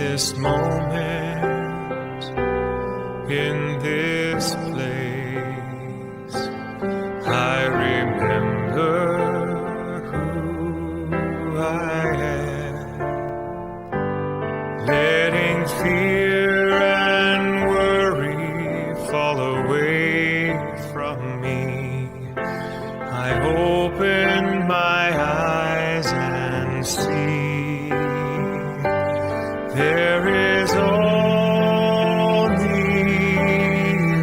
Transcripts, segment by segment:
this moment, in this place, I remember who I am, letting fear and worry fall away from me. I open my eyes and see there is only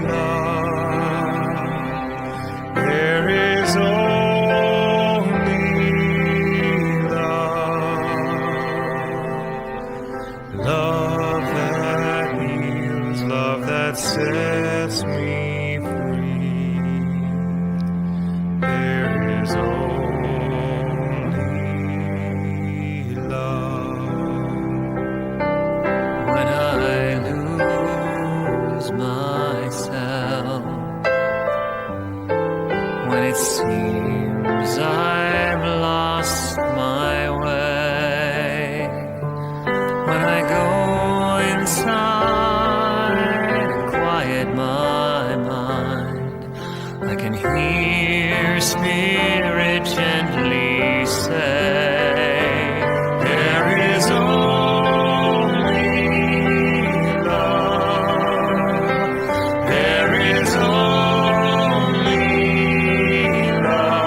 love. There is only love. Love that heals, love that sets me free. There is only love. When I lose myself, when it seems I've lost my way, when I go inside and quiet my mind, I can hear Spirit gently say, there is only love. There is only love.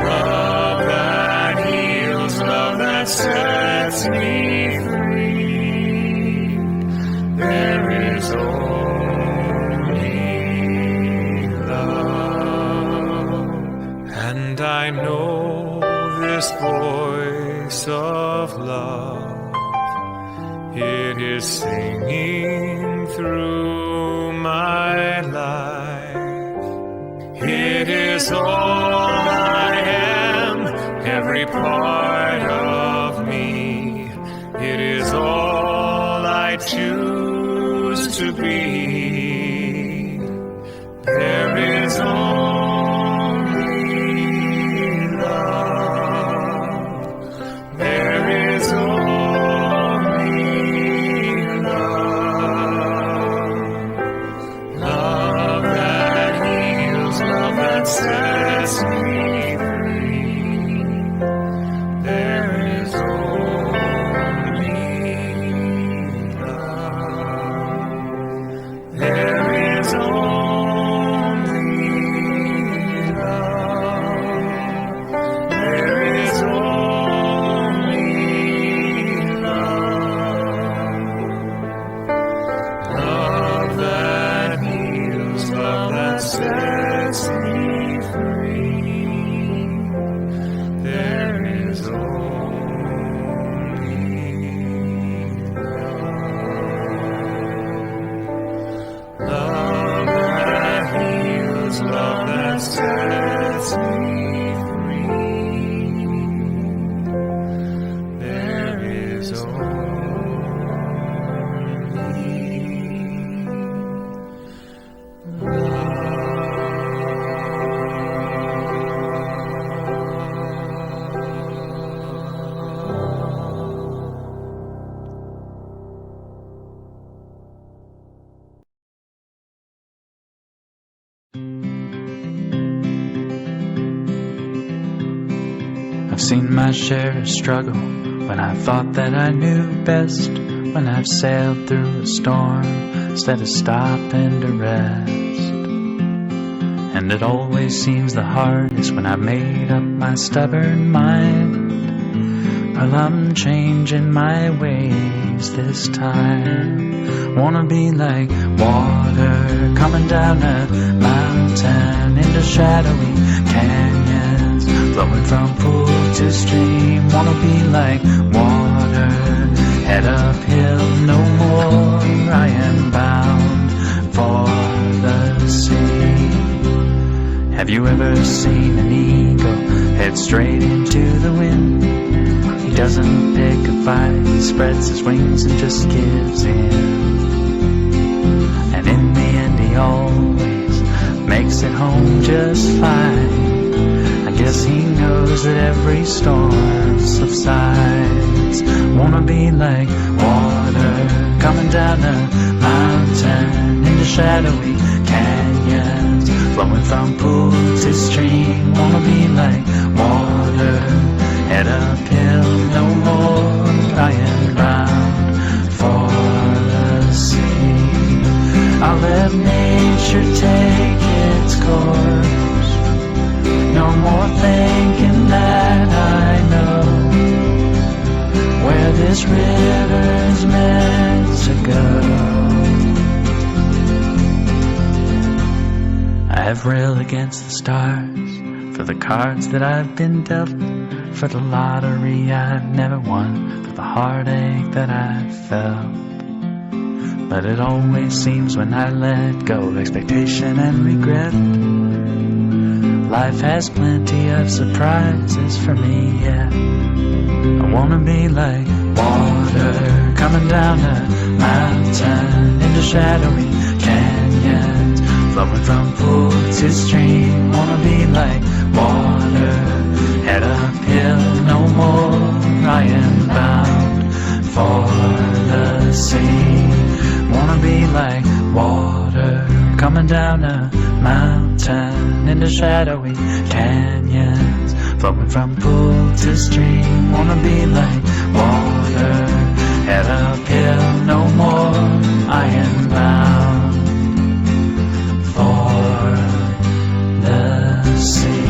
Love that heals, love that sets me free. There is only love. And I know this voice of love, it is singing through my life. It is all I am, every part of me. It is all I choose to be. There is only love. There is only love. Love that heals, love that sets me free. There is only love. There is only love. There is only love. Love that heals, love that sets me free. There is only love. Love that heals, love that sets me free. There is I've seen my share of struggle when I thought that I knew best, when I've sailed through a storm instead of stopping to rest. And it always seems the hardest when I've made up my stubborn mind. Well, I'm changing my ways this time. Wanna be like water coming down a mountain into shadowy canyons, flowing from pool to stream. Wanna be like water, head uphill no more. I am bound for the sea. Have you ever seen an eagle head straight into the wind? He doesn't pick a fight, he spreads his wings and just gives in. And in the end he always makes it home just fine. I guess he knows that every storm subsides hands. Wanna be like water coming down a mountain into shadowy canyons, flowing from pool to stream. Wanna be like water, head uphill, no more iron bound for the sea. I'll let nature take its course, no more thinking that I know where this river's meant to go. I have railed against the stars for the cards that I've been dealt, for the lottery I've never won, for the heartache that I've felt. But it always seems when I let go of expectation and regret, life has plenty of surprises for me, yeah. I wanna be like water coming down a mountain into shadowy canyons, flowing from pool to stream. Wanna be like water, head uphill, no more iron bound for the sea. Wanna be like water coming down a mountain into shadowy canyons, flowing from pool to stream. Wanna be like water, head uphill, no more iron bound for the sea.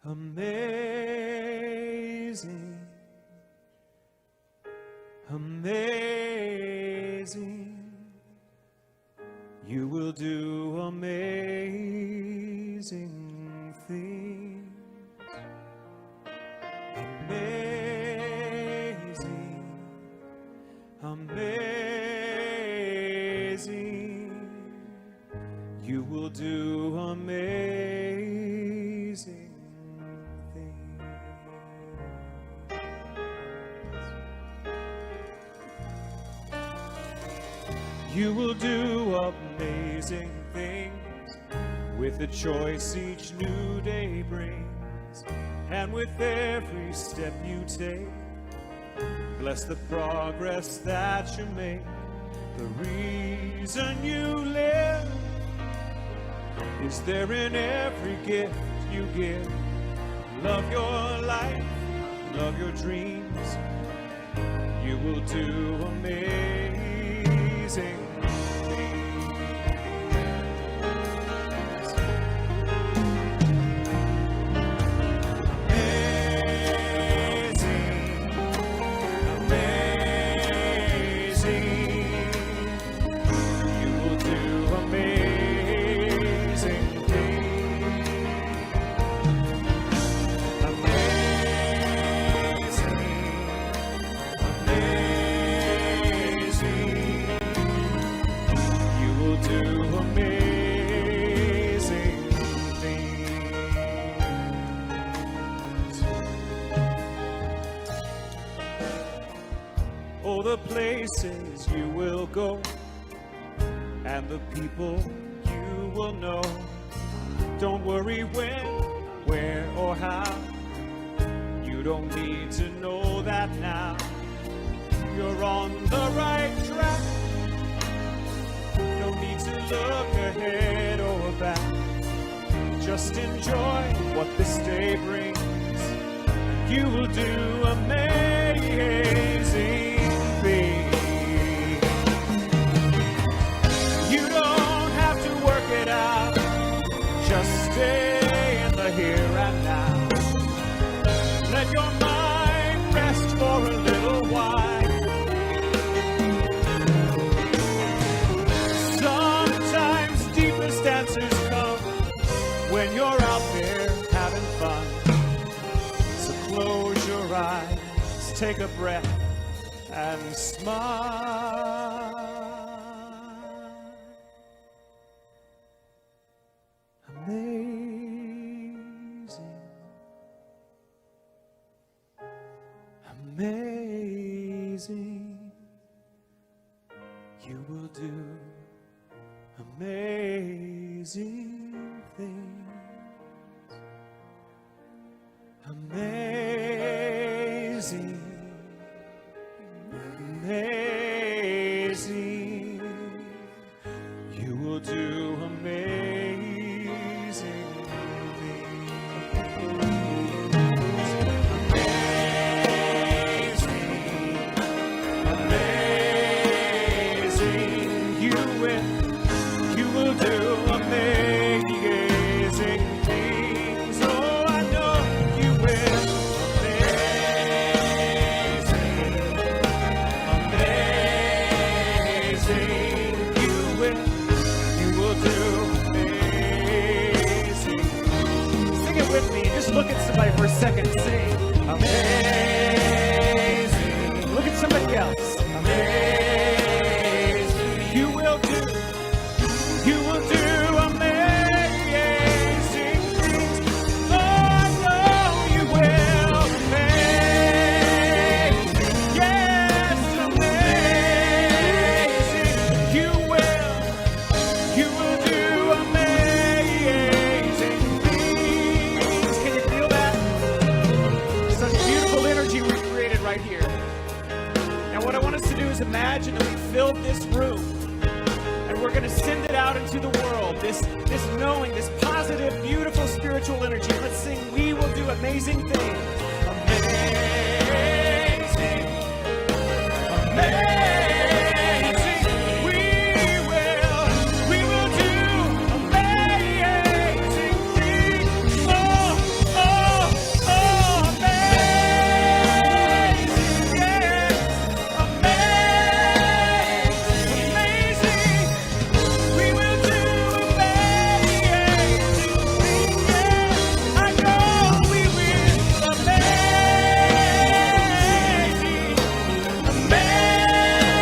Amazing, amazing, you will do amazing things. Amazing, amazing, you will do amazing. You will do amazing things with the choice each new day brings, and with every step you take, bless the progress that you make. The reason you live is there in every gift you give. Love your life, love your dreams, you will do amazing things. The places you will go and the people you will know. Don't worry when, where, or how. You don't need to know that now. You're on the right track. No need to look ahead or back. Just enjoy what this day brings. You will do amazing. You don't have to work it out, just stay in the here and now. Let your mind rest for a little while. Sometimes take a breath and smile. Amazing, amazing, you will do amazing things. Amazing, amazing, you will do amazing things. Amazing, you will do amazing things. Oh, I know you will. Amazing, you will do amazing. Sing it with me. Just look at somebody for a second. Sing amazing. Look at somebody else. Amazing, you will do amazing things. Oh, I know you will. Amazing, yes, amazing, you will do amazing things. Can you feel that? Such beautiful energy we've created right here. Now what I want us to do is imagine that we filled this room and we're going to send it out into the world. This knowing, this positive, beautiful spiritual energy. Let's sing, we will do amazing things. Amazing, amazing, we will do amazing things. Oh, amazing, yes, amazing, we will do amazing things. I know we will. Amazing, amazing,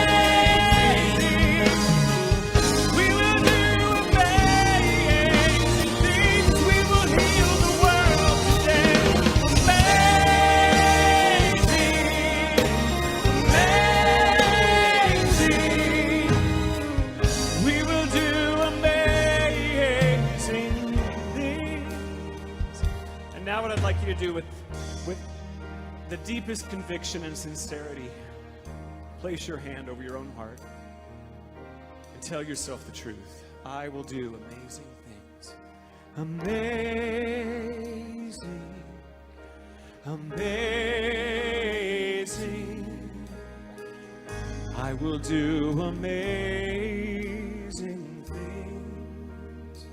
we will do amazing things. We will heal the world today. Amazing, we will do amazing things. And now what I'd like you to do with the deepest conviction and sincerity, place your hand over your own heart and tell yourself the truth. I will do amazing things. Amazing, amazing, I will do amazing things.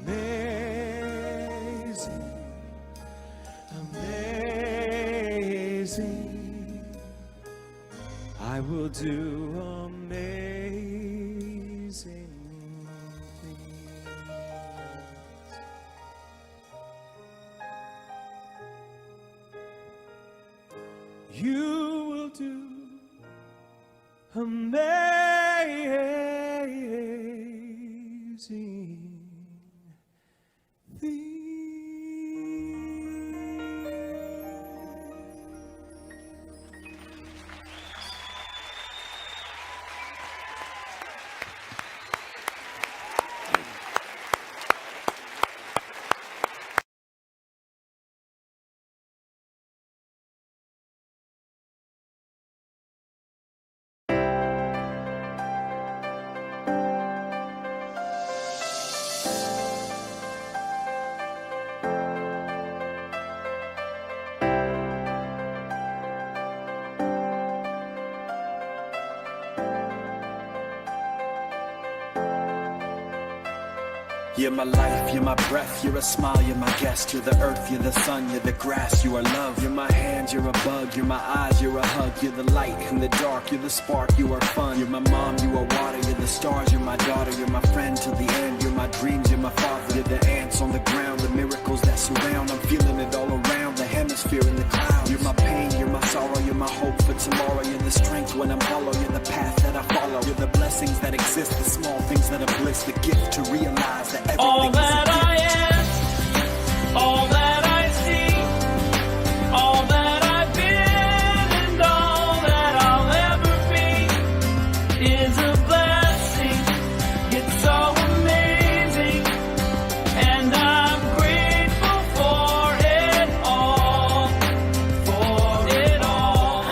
Amazing, amazing, I will do amazing things. You will do amazing things. You're my life, you're my breath, you're a smile, you're my guest. You're the earth, you're the sun, you're the grass, you are love. You're my hands, you're a bug, you're my eyes, you're a hug. You're the light in the dark, you're the spark, you are fun. You're my mom, you are water, you're the stars, you're my daughter. You're my friend till the end, you're my dreams, you're my father. You're the ants on the ground, the miracles that surround. I'm feeling it all around, the hemisphere there's fear in the clouds. You're my pain, you're my sorrow, you're my hope for tomorrow. You're the strength when I'm hollow, you're the path that I follow. You're the blessings that exist, the small things that are bliss, the gift to realize that everything All is a that gift. I am, all that I see, all that I've been, and all that I'll ever be is a blessing. It's so amazing, and I'm grateful for it all, for it all.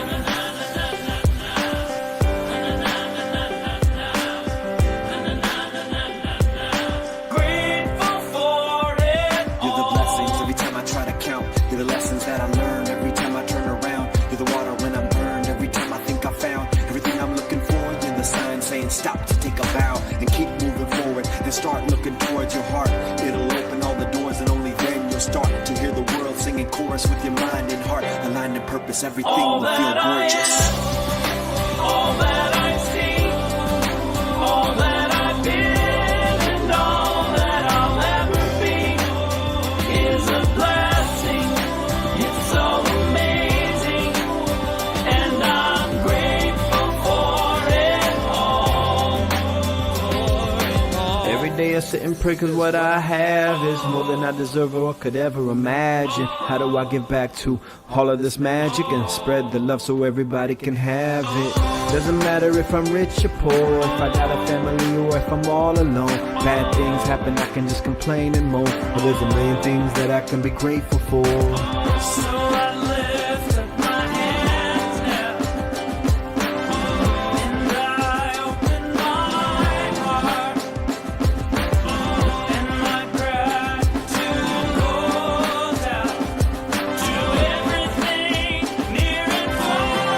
Grateful for it You're the blessings every time I try to count. You're the lessons that I learn every time I turn around. You're the water when I'm burned every time I think I found everything I'm looking for. You're the sign saying stop to take a bow and keep moving forward and start looking towards your heart. It'll open all the doors and only then you'll start to hear the world singing chorus with your mind and heart aligned in purpose. Everything all will feel that I gorgeous. am, all that I see, all that I've been, and all that I'll ever be is a blessing. It's so amazing, and I'm grateful for it all. Every day I sit and pray cause what I have is more than I deserve or could ever imagine. How do I give back to all of this magic and spread the love so everybody can have it? Doesn't matter if I'm rich or poor, if I got a family or if I'm all alone. Bad things happen, I can just complain and moan, but there's a million things that I can be grateful for. So I lift up my hands now, and I open my heart, and my gratitude goes out to everything near and far.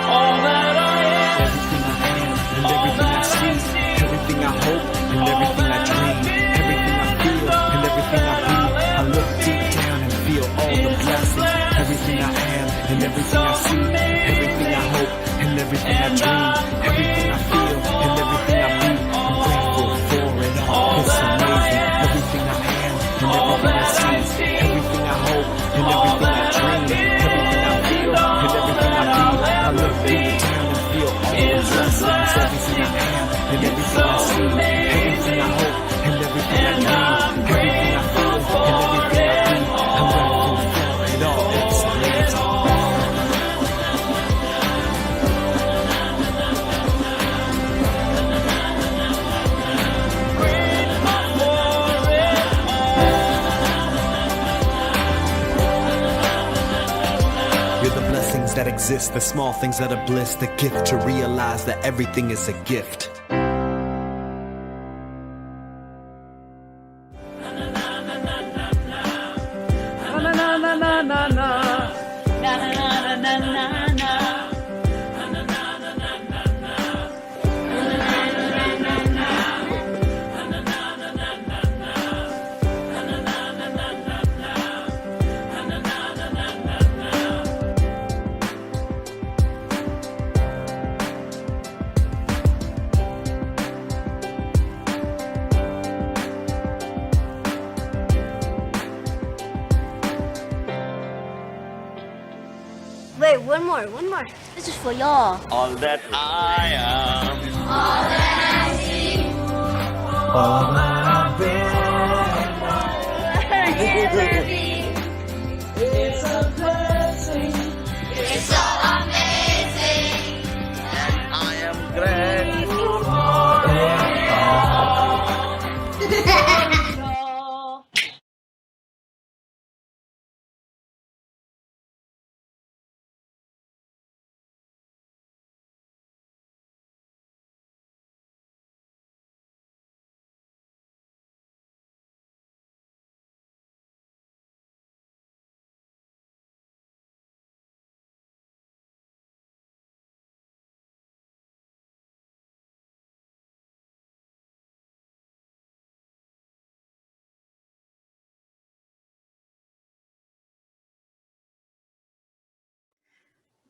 All that I am, Everything I am and everything I see, everything I hope and everything I dream, everything I feel and everything I be. I look deep down and feel all the blessings. Everything I am and everything I see, everything I hope and everything I dream, everything I feel and everything I be. I'm grateful for it all. It's amazing. Everything I am and everything I see, everything I hope and everything I dream, everything I feel and everything I be. I look deep down and feel all the blessings. Everything I am and everything I see, everything I hope and everything I dream, everything I feel and everything I be. I'm grateful for it all. It's amazing. You're the blessings that exist, the small things that are bliss, the gift to realize that everything is a gift. Wait, one more. This is for y'all. all that I am. It's a blessing. It's so amazing. I am grateful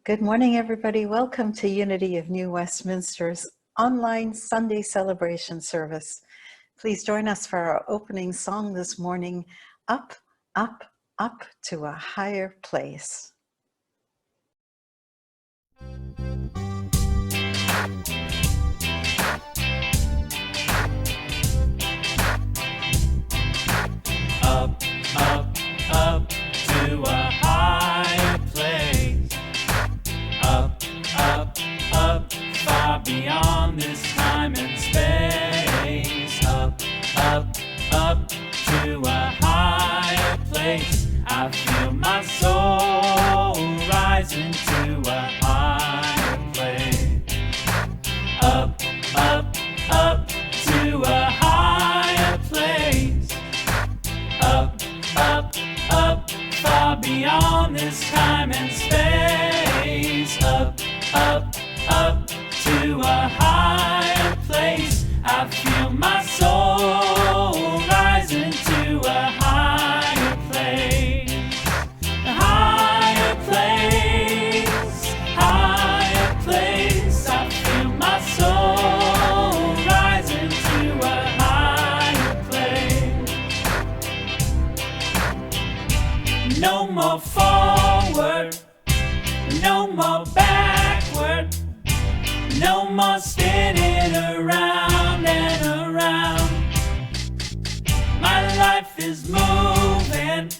Good morning, everybody. Welcome to Unity of New Westminster's online Sunday celebration service. Please join us for our opening song this morning, Up, Up, up to a higher place. Up, up, up to a higher place. Up, up, up, far beyond this time and space. Up, up, up to a higher place. I feel my soul rising to a higher place. Up, up, up to a higher place. Up, up, up, far beyond this time and space. Up, up, up to a higher place. I feel my soul rising to a higher place. A higher place, higher place. I feel my soul rising to a higher place. No more forward, no more backward, no more spinning around and around. My life is moving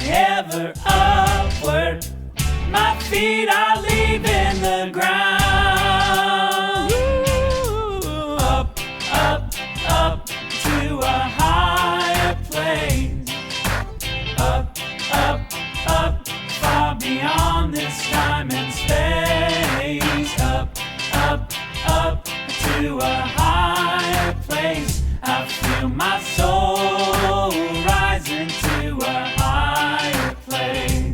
ever upward. My feet are leaving the ground. Up, up, up to a higher place. Up, up, up, far beyond this time and space. Up, up, up to a higher place. I feel my soul rising to a higher place.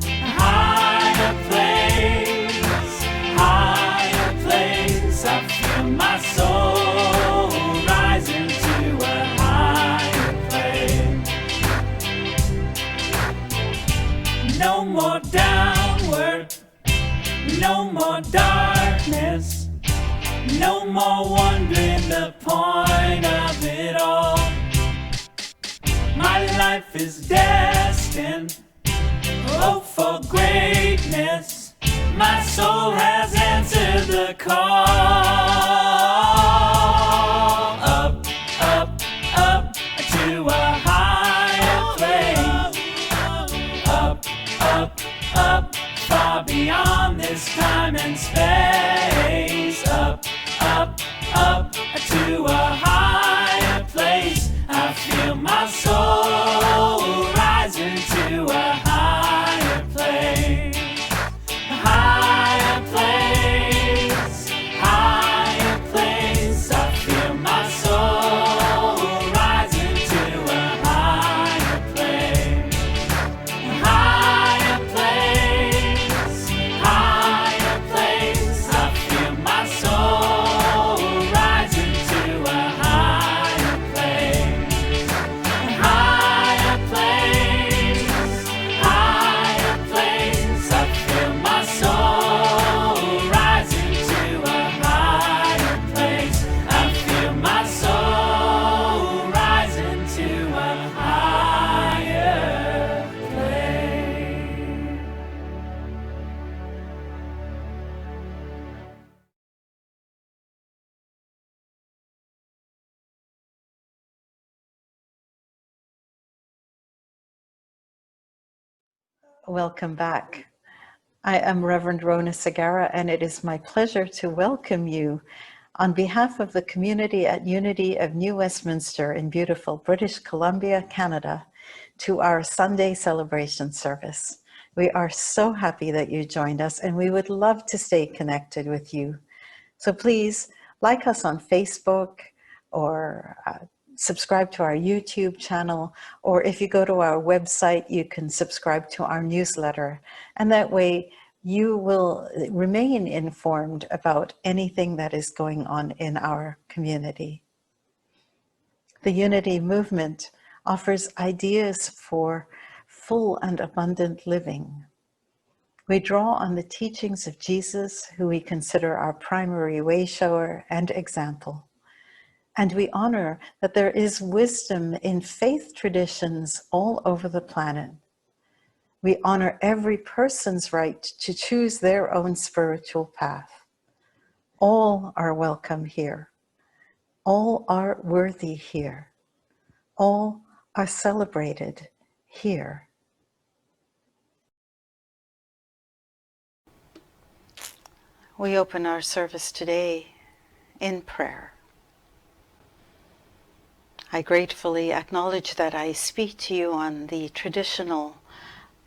A higher place, higher place. I feel my soul rising to a higher place. No more downward, no more darkness, no more wondering the point of it all. My life is destined, oh, for greatness. My soul has answered the call. Up, up, up to a higher place. Up, up, up, far beyond this time and space. Up, up, up to a higher place. I feel my soul rising to a higher place. A higher place, higher place. I feel my soul rising to a higher place. A higher place, higher place. I feel my soul rising to a higher place. A higher place, higher place. I feel my soul rising to a higher place. I feel my soul rising to a higher place. Welcome back. I am Reverend Rhona Segarra, and it is my pleasure to welcome you on behalf of the community at Unity of New Westminster in beautiful British Columbia, Canada, to our Sunday celebration service. We are so happy that you joined us, and we would love to stay connected with you. So please like us on Facebook, or subscribe to our YouTube channel, or if you go to our website, you can subscribe to our newsletter. And that way you will remain informed about anything that is going on in our community. The Unity movement offers ideas for full and abundant living. We draw on the teachings of Jesus, who we consider our primary way shower and example. And we honor that there is wisdom in faith traditions all over the planet. We honor every person's right to choose their own spiritual path. All are welcome here. All are worthy here. All are celebrated here. We open our service today in prayer. I gratefully acknowledge that I speak to you on the traditional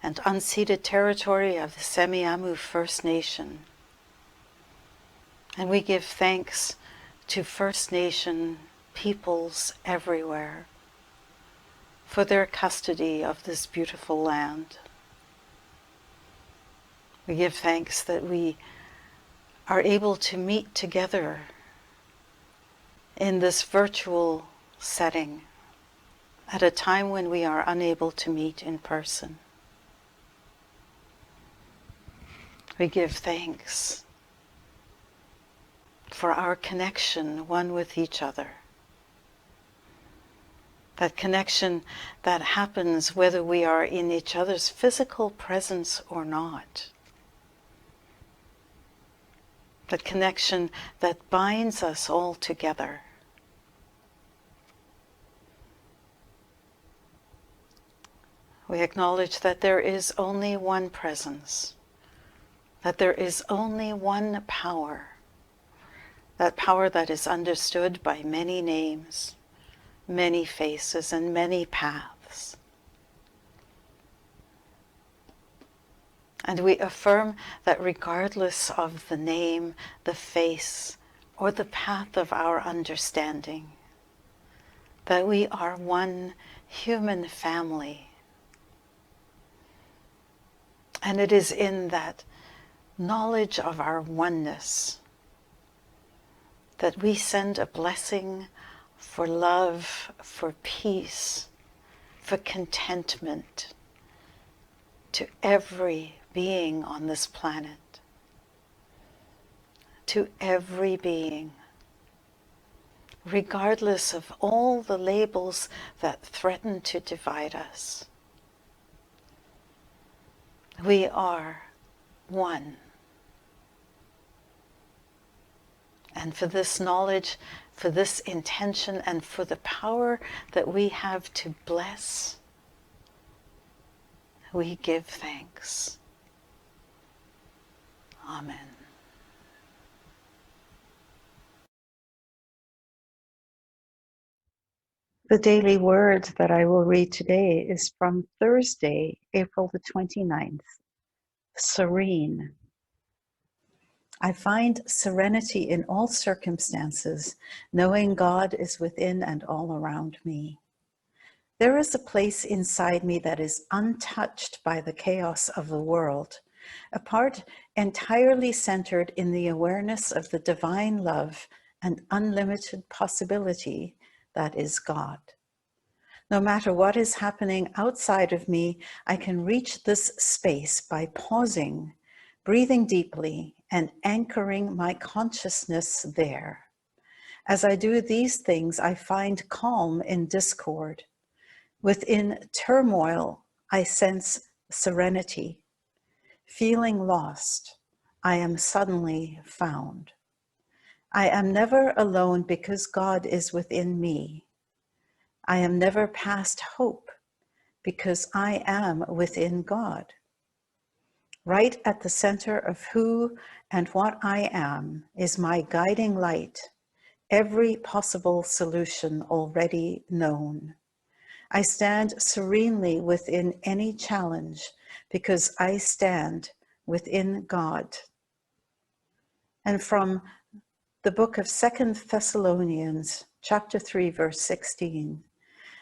and unceded territory of the Semiahmoo First Nation. And we give thanks to First Nation peoples everywhere for their custody of this beautiful land. We give thanks that we are able to meet together in this virtual setting at a time when we are unable to meet in person. We give thanks for our connection one with each other. That connection that happens whether we are in each other's physical presence or not. That connection that binds us all together. We acknowledge that there is only one presence, that there is only one power, that power that is understood by many names, many faces, and many paths. And we affirm that regardless of the name, the face, or the path of our understanding, that we are one human family. And it is in that knowledge of our oneness that we send a blessing for love, for peace, for contentment to every being on this planet, to every being, regardless of all the labels that threaten to divide us. We are one. And for this knowledge, for this intention, and for the power that we have to bless, we give thanks. Amen. The daily word that I will read today is from Thursday, April the 29th. Serene. I find serenity in all circumstances, knowing God is within and all around me. There is a place inside me that is untouched by the chaos of the world, a part entirely centered in the awareness of the divine love and unlimited possibility that is God. No matter what is happening outside of me, I can reach this space by pausing, breathing deeply, and anchoring my consciousness there. As I do these things, I find calm in discord. Within turmoil, I sense serenity. Feeling lost, I am suddenly found. I am never alone because God is within me. I am never past hope because I am within God. Right at the center of who and what I am is my guiding light, every possible solution already known. I stand serenely within any challenge because I stand within God. And from the book of 2 Thessalonians, chapter 3, verse 16.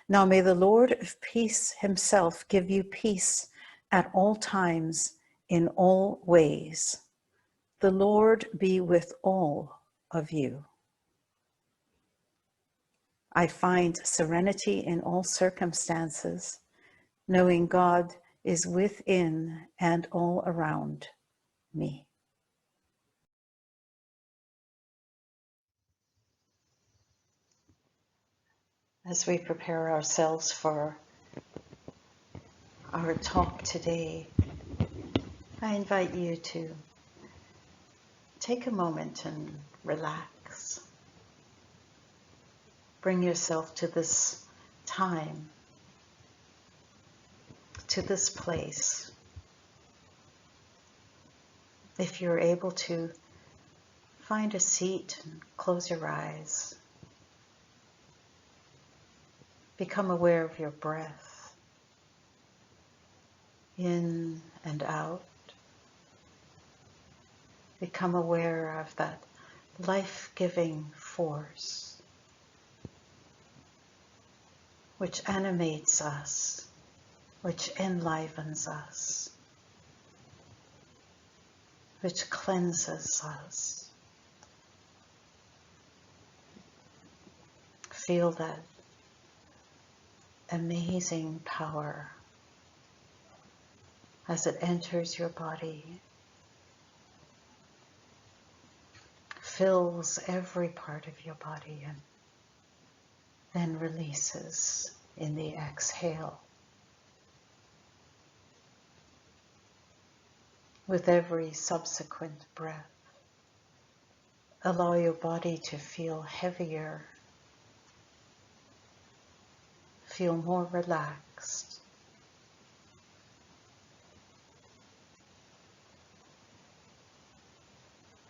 Now may the Lord of peace himself give you peace at all times, in all ways. The Lord be with all of you. I find serenity in all circumstances, knowing God is within and all around me. As we prepare ourselves for our talk today, I invite you to take a moment and relax. Bring yourself to this time, to this place. If you're able to, find a seat and close your eyes. Become aware of your breath, in and out. Become aware of that life-giving force which animates us, which enlivens us, which cleanses us. Feel that amazing power as it enters your body, fills every part of your body, and then releases in the exhale. With every subsequent breath, allow your body to feel heavier, feel more relaxed.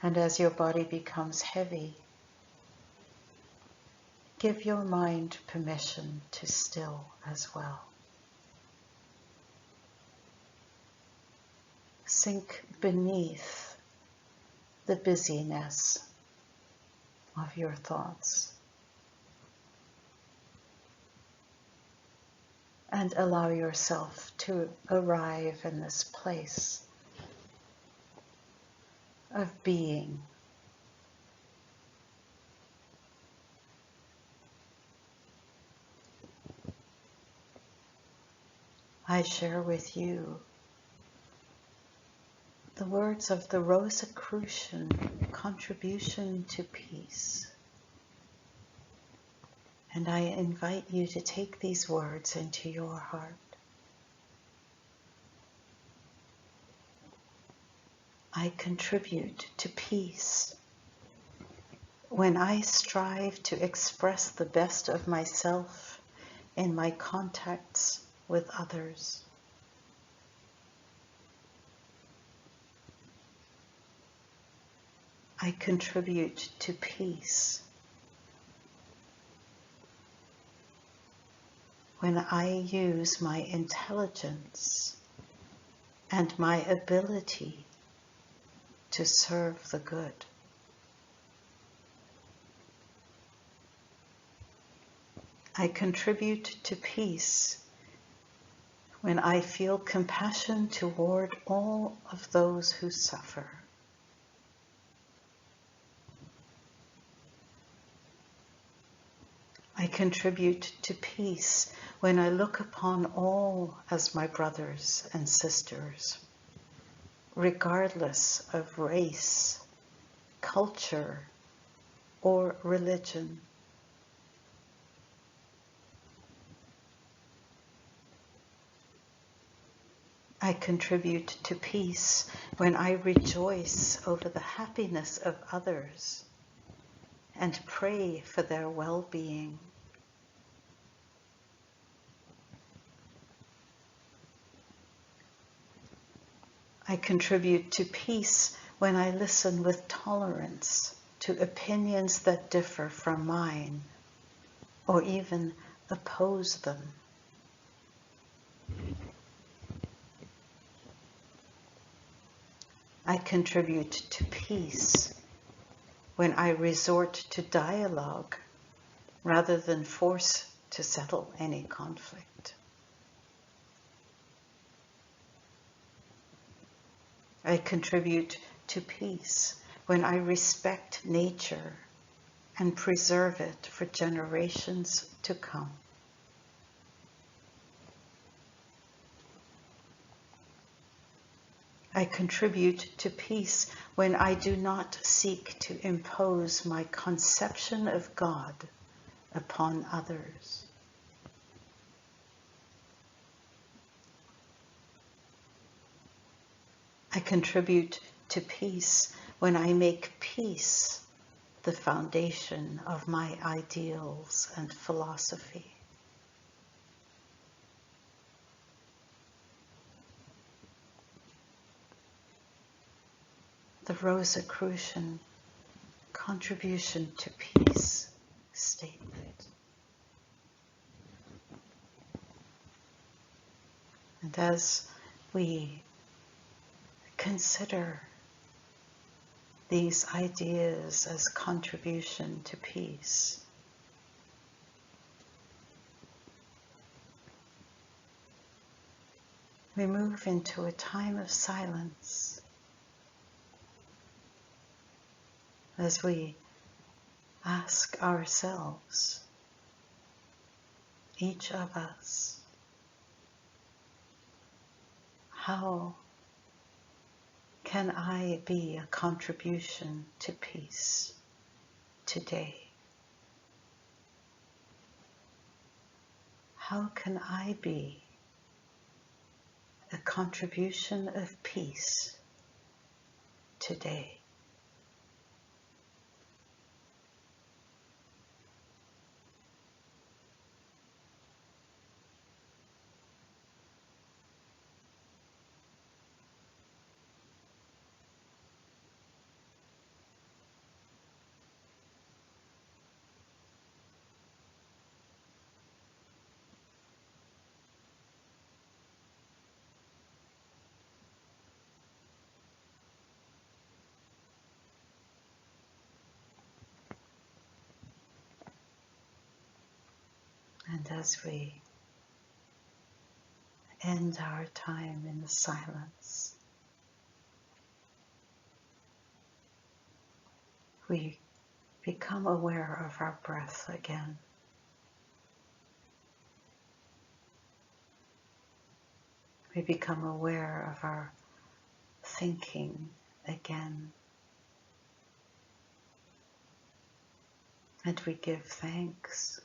And as your body becomes heavy, give your mind permission to still as well. Sink beneath the busyness of your thoughts and allow yourself to arrive in this place of being. I share with you the words of the Rosicrucian Contribution to Peace. And I invite you to take these words into your heart. I contribute to peace when I strive to express the best of myself in my contacts with others. I contribute to peace when I use my intelligence and my ability to serve the good. I contribute to peace when I feel compassion toward all of those who suffer. I contribute to peace when I look upon all as my brothers and sisters, regardless of race, culture, or religion. I contribute to peace when I rejoice over the happiness of others and pray for their well-being. I contribute to peace when I listen with tolerance to opinions that differ from mine, or even oppose them. I contribute to peace when I resort to dialogue rather than force to settle any conflict. I contribute to peace when I respect nature and preserve it for generations to come. I contribute to peace when I do not seek to impose my conception of God upon others. I contribute to peace when I make peace the foundation of my ideals and philosophy. The Rosicrucian contribution to peace statement. And as we consider these ideas as contribution to peace, we move into a time of silence as we ask ourselves, each of us, how can I be a contribution to peace today? How can I be a contribution of peace today? And as we end our time in the silence, we become aware of our breath again. We become aware of our thinking again. And we give thanks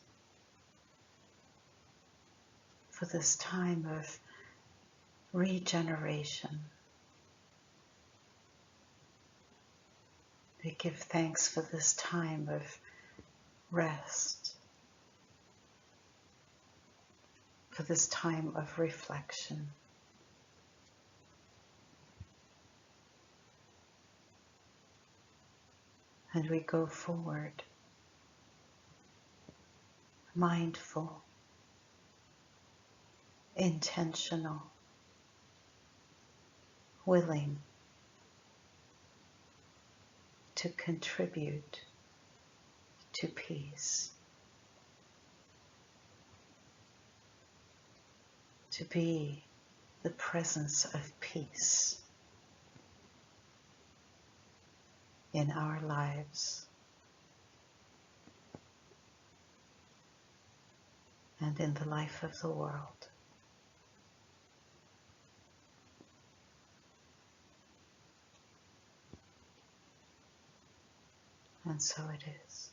for this time of regeneration. We give thanks for this time of rest, for this time of reflection. And we go forward, mindful, intentional, willing to contribute to peace, to be the presence of peace in our lives and in the life of the world. And so it is.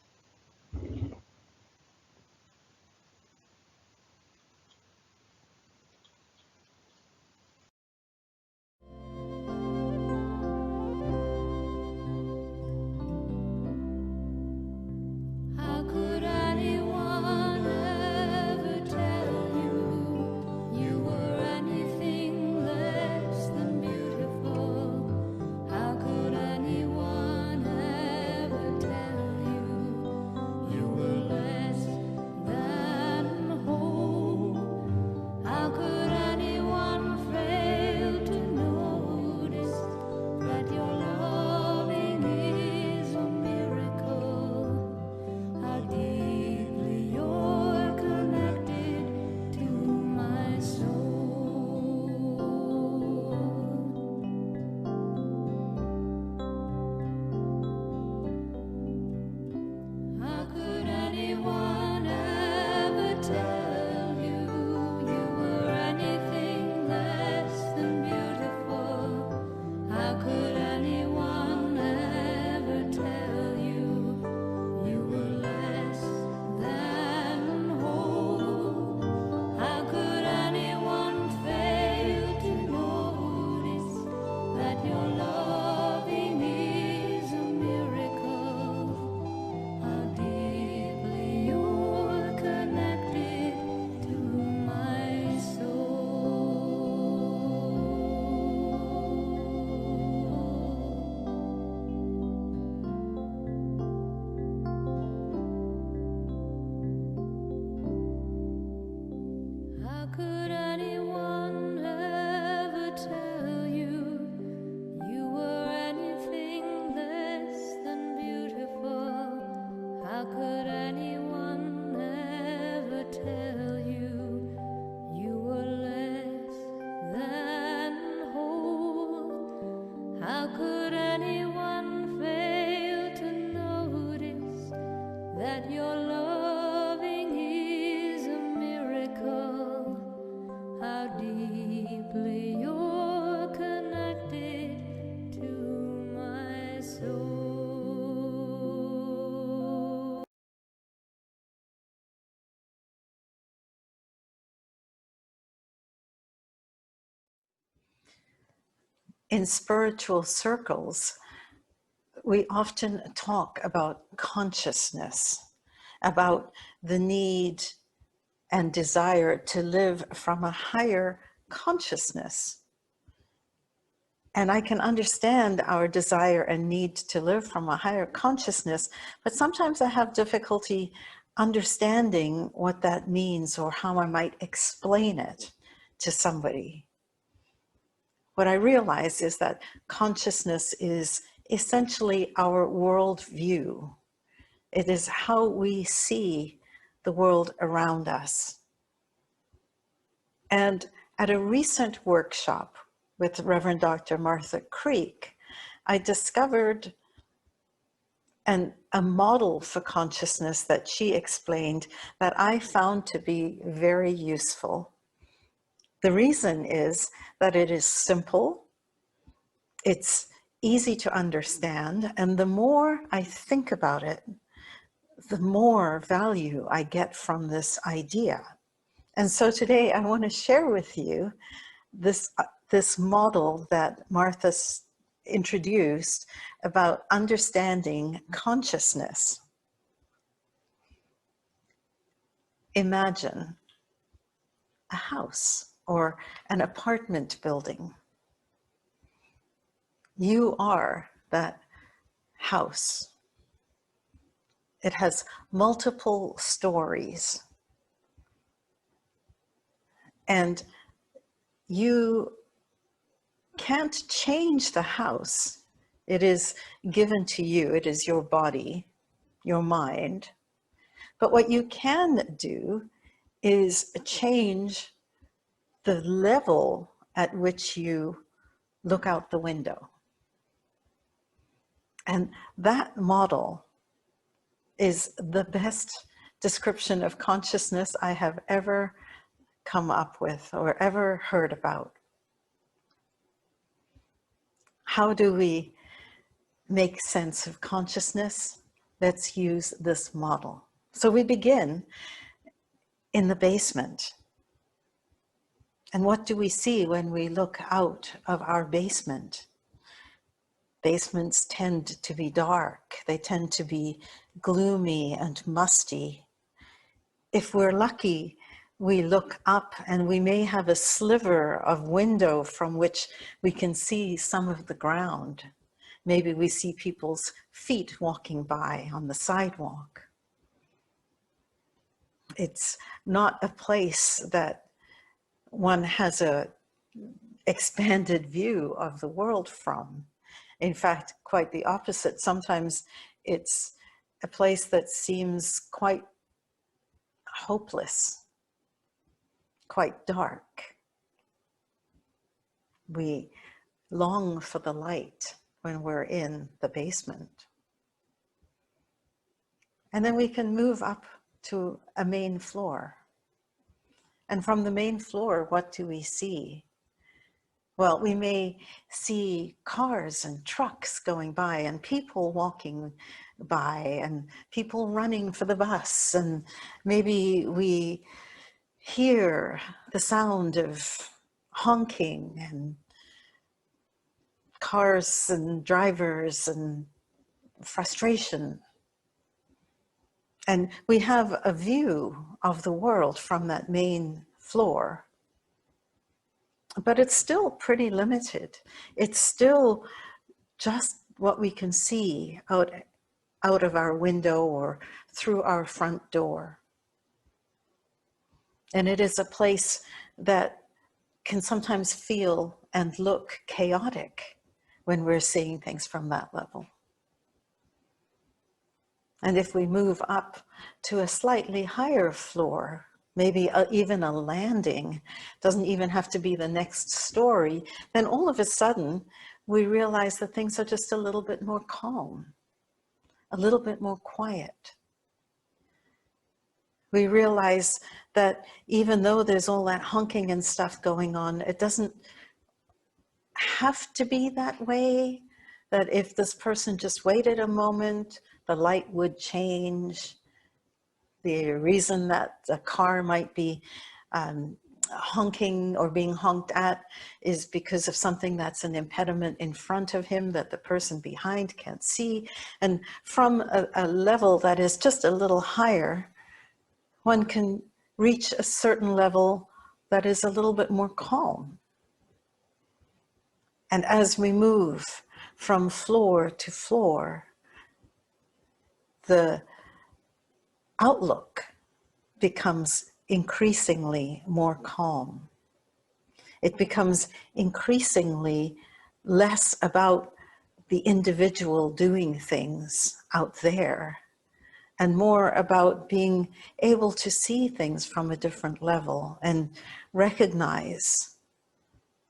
How could anyone ever tell you you were anything less than beautiful? How could anyone ever tell you you were soul. In spiritual circles, we often talk about consciousness, about the need and desire to live from a higher consciousness. And I can understand our desire and need to live from a higher consciousness, but sometimes I have difficulty understanding what that means or how I might explain it to somebody. What I realize is that consciousness is essentially our worldview. It is how we see the world around us. And at a recent workshop with Reverend Dr. Martha Creek, I discovered a model for consciousness that she explained that I found to be very useful. The reason is that it is simple, it's easy to understand, and the more I think about it, the more value I get from this idea. And so today I want to share with you this model that Martha introduced about understanding consciousness. Imagine a house or an apartment building. You are that house. It has multiple stories. And you can't change the house. It is given to you. It is your body, your mind. But what you can do is change the level at which you look out the window. And that model is the best description of consciousness I have ever come up with or ever heard about. How do we make sense of consciousness? Let's use this model. So we begin in the basement. And what do we see when we look out of our basement? Basements tend to be dark. They tend to be gloomy and musty. If we're lucky, we look up and we may have a sliver of window from which we can see some of the ground. Maybe we see people's feet walking by on the sidewalk. It's not a place that one has a expanded view of the world from. In fact, quite the opposite. Sometimes it's a place that seems quite hopeless, quite dark. We long for the light when we're in the basement. And then we can move up to a main floor. And from the main floor, what do we see? Well, we may see cars and trucks going by and people walking by and people running for the bus. And maybe we hear the sound of honking and cars and drivers and frustration. And we have a view of the world from that main floor. But it's still pretty limited. It's still just what we can see out of our window or through our front door. And it is a place that can sometimes feel and look chaotic when we're seeing things from that level. And if we move up to a slightly higher floor, maybe even a landing, doesn't even have to be the next story, then all of a sudden we realize that things are just a little bit more calm, a little bit more quiet. We realize that even though there's all that honking and stuff going on, it doesn't have to be that way, that if this person just waited a moment, the light would change. The reason that the car might be honking or being honked at is because of something that's an impediment in front of him that the person behind can't see. And from a level that is just a little higher, one can reach a certain level that is a little bit more calm. And as we move from floor to floor, the outlook becomes increasingly more calm. It becomes increasingly less about the individual doing things out there and more about being able to see things from a different level and recognize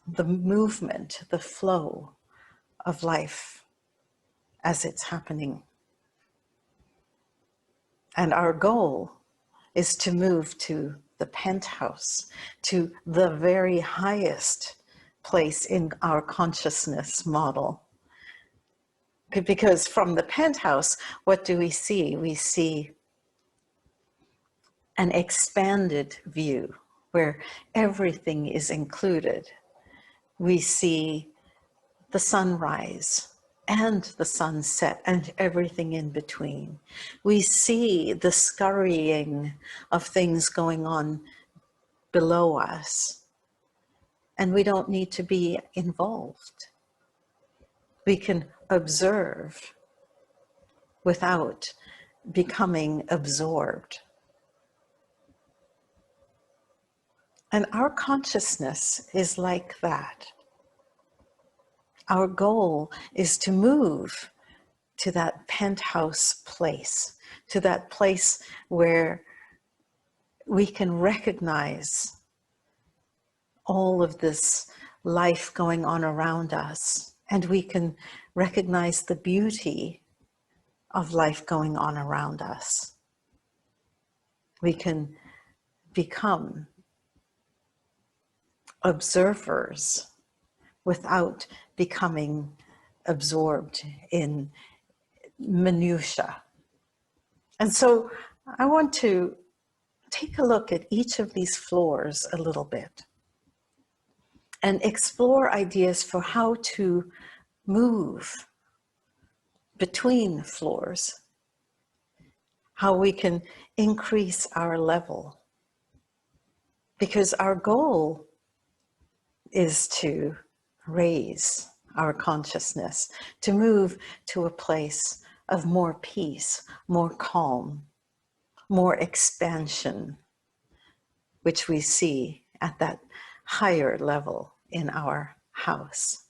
the movement, the flow of life as it's happening. And our goal is to move to the penthouse, to the very highest place in our consciousness model. Because from the penthouse, what do we see? We see an expanded view where everything is included. We see the sunrise and the sunset and everything in between. We see the scurrying of things going on below us, and we don't need to be involved. We can observe without becoming absorbed. And our consciousness is like that. Our goal is to move to that penthouse place, to that place where we can recognize all of this life going on around us, and we can recognize the beauty of life going on around us. We can become observers without becoming absorbed in minutia. And so I want to take a look at each of these floors a little bit and explore ideas for how to move between floors, how we can increase our level. Because our goal is to raise our consciousness, to move to a place of more peace, more calm, more expansion, which we see at that higher level in our house.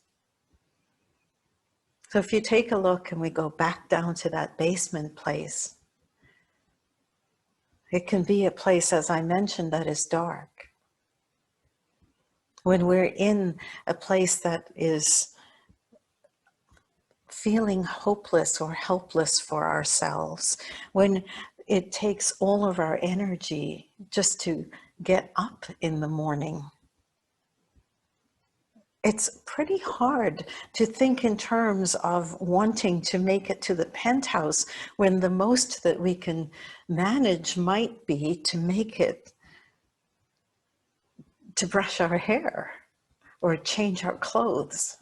So if you take a look and we go back down to that basement place, it can be a place, as I mentioned, that is dark. When we're in a place that is feeling hopeless or helpless for ourselves, when it takes all of our energy just to get up in the morning, it's pretty hard to think in terms of wanting to make it to the penthouse when the most that we can manage might be to make it to brush our hair or change our clothes.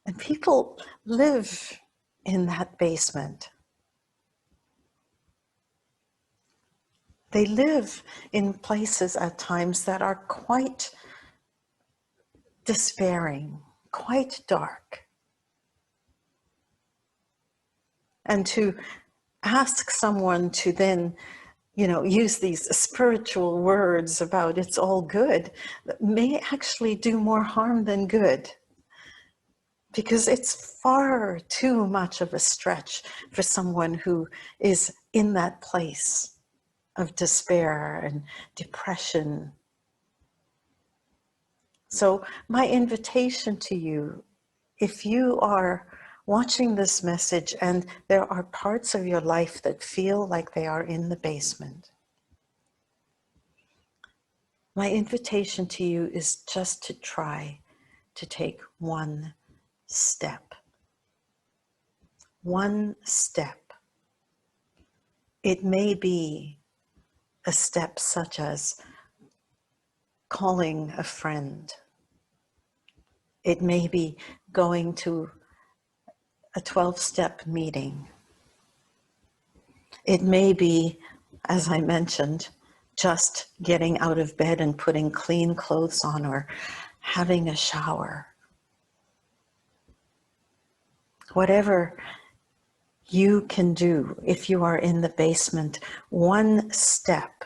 And people live in that basement. They live in places at times that are quite despairing, quite dark. And to ask someone to then, use these spiritual words about it's all good may actually do more harm than good. Because it's far too much of a stretch for someone who is in that place of despair and depression. So my invitation to you, if you are watching this message and there are parts of your life that feel like they are in the basement, my invitation to you is just to try to take one step one step. It may be a step such as calling a friend. It may be going to a 12-step meeting. It may be, as I mentioned, just getting out of bed and putting clean clothes on or having a shower. Whatever you can do if you are in the basement, one step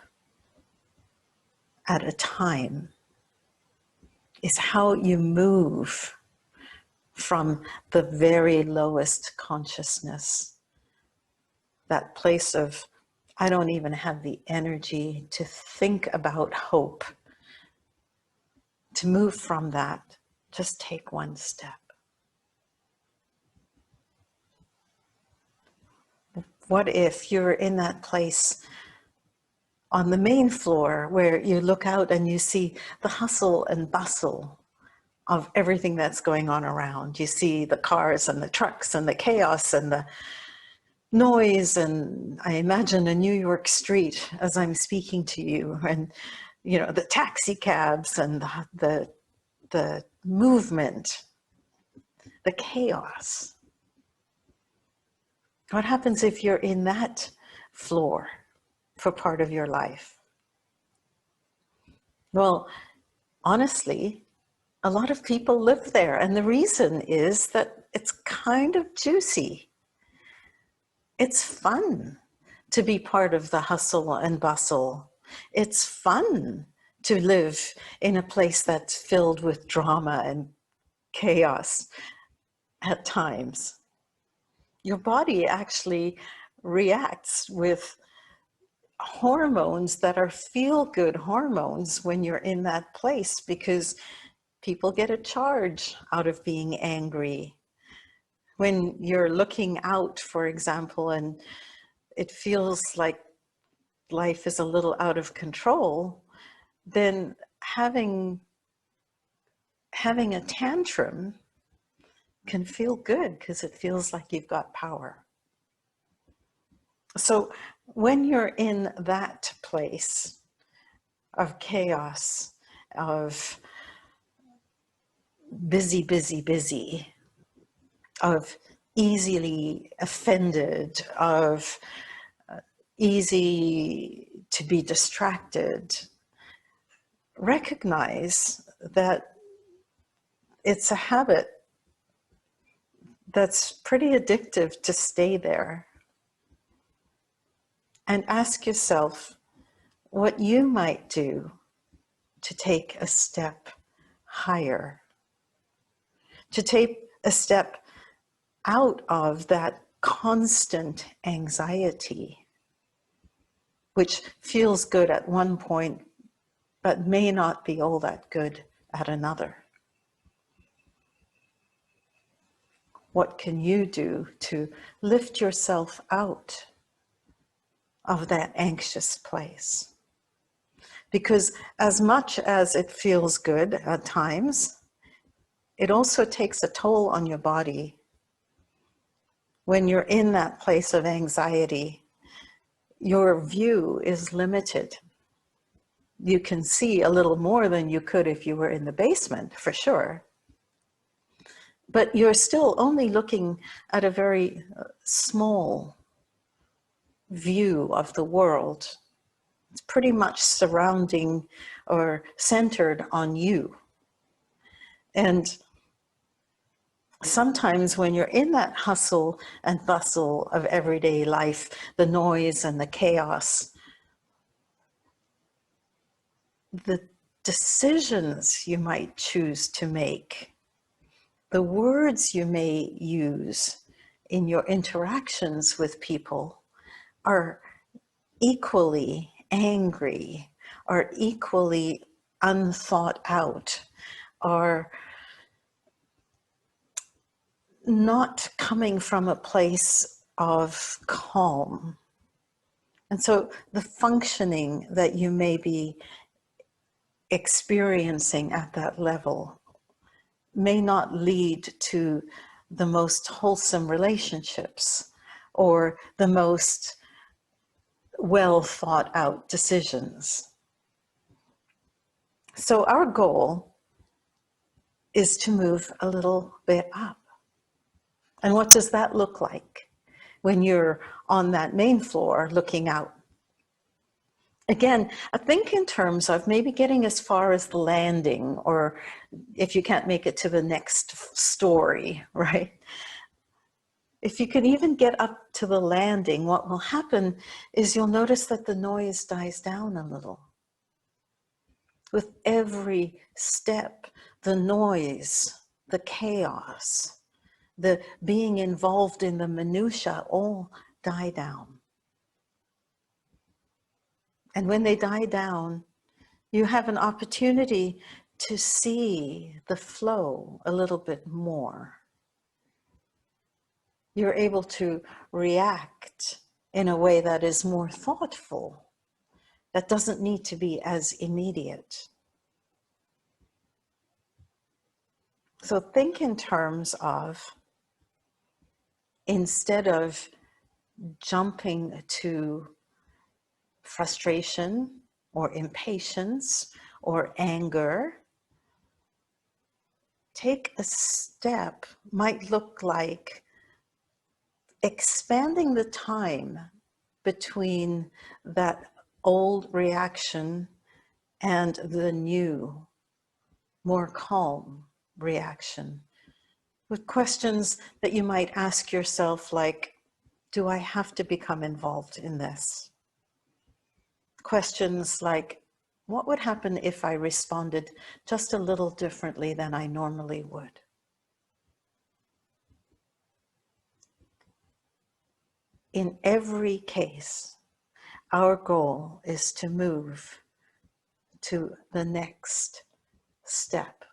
at a time is how you move from the very lowest consciousness, that place of, I don't even have the energy to think about hope. To move from that, just take one step. What if you're in that place on the main floor where you look out and you see the hustle and bustle of everything that's going on around? You see the cars and the trucks and the chaos and the noise, and I imagine a New York street as I'm speaking to you, and you know, the taxi cabs and the movement, the chaos. What happens if you're in that floor for part of your life? Well, honestly, a lot of people live there, and the reason is that it's kind of juicy. It's fun to be part of the hustle and bustle. It's fun to live in a place that's filled with drama and chaos at times. Your body actually reacts with hormones that are feel-good hormones when you're in that place, because people get a charge out of being angry. When you're looking out, for example, and it feels like life is a little out of control, then having a tantrum can feel good because it feels like you've got power. So when you're in that place of chaos, of busy, busy, busy, of easily offended, of easy to be distracted, recognize that it's a habit that's pretty addictive to stay there. And ask yourself what you might do to take a step higher, to take a step out of that constant anxiety, which feels good at one point, but may not be all that good at another. What can you do to lift yourself out of that anxious place? Because as much as it feels good at times, it also takes a toll on your body. When you're in that place of anxiety, your view is limited. You can see a little more than you could if you were in the basement, for sure. But you're still only looking at a very small view of the world. It's pretty much surrounding or centered on you. And sometimes when you're in that hustle and bustle of everyday life, the noise and the chaos, the decisions you might choose to make, the words you may use in your interactions with people are equally angry, are equally unthought out, are not coming from a place of calm. And so the functioning that you may be experiencing at that level may not lead to the most wholesome relationships or the most well thought out decisions. So our goal is to move a little bit up. And what does that look like when you're on that main floor looking out? Again, I think in terms of maybe getting as far as the landing, or if you can't make it to the next story, right? If you can even get up to the landing, what will happen is you'll notice that the noise dies down a little. With every step, the noise, the chaos, the being involved in the minutiae all die down. And when they die down, you have an opportunity to see the flow a little bit more. You're able to react in a way that is more thoughtful, that doesn't need to be as immediate. So think in terms of, instead of jumping to frustration or impatience or anger, take a step, might look like expanding the time between that old reaction and the new, more calm reaction, with questions that you might ask yourself like, do I have to become involved in this? Questions like, what would happen if I responded just a little differently than I normally would? In every case, our goal is to move to the next step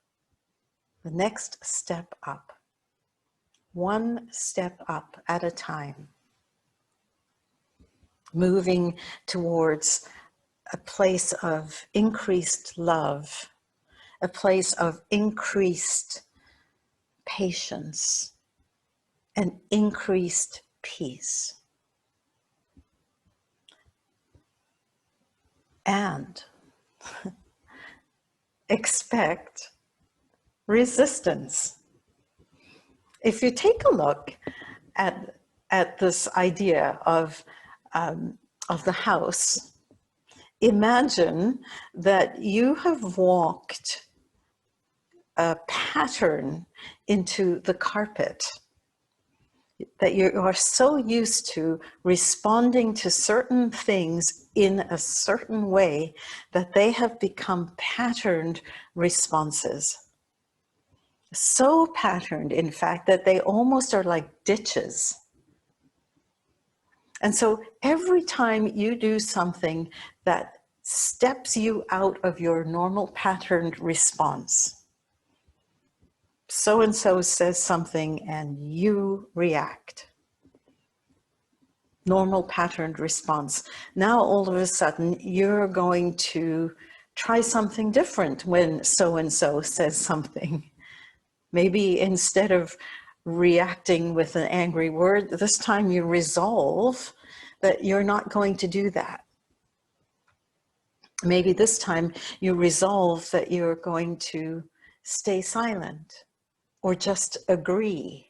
up, one step up at a time, moving towards a place of increased love, a place of increased patience, and increased peace. And expect resistance. If you take a look at this idea of the house, imagine that you have walked a pattern into the carpet, that you are so used to responding to certain things in a certain way that they have become patterned responses. So patterned, in fact, that they almost are like ditches. And so every time you do something that steps you out of your normal patterned response, so-and-so says something and you react. Normal patterned response. Now all of a sudden you're going to try something different when so-and-so says something. Maybe instead of reacting with an angry word, this time you resolve that you're not going to do that. Maybe this time you resolve that you're going to stay silent or just agree.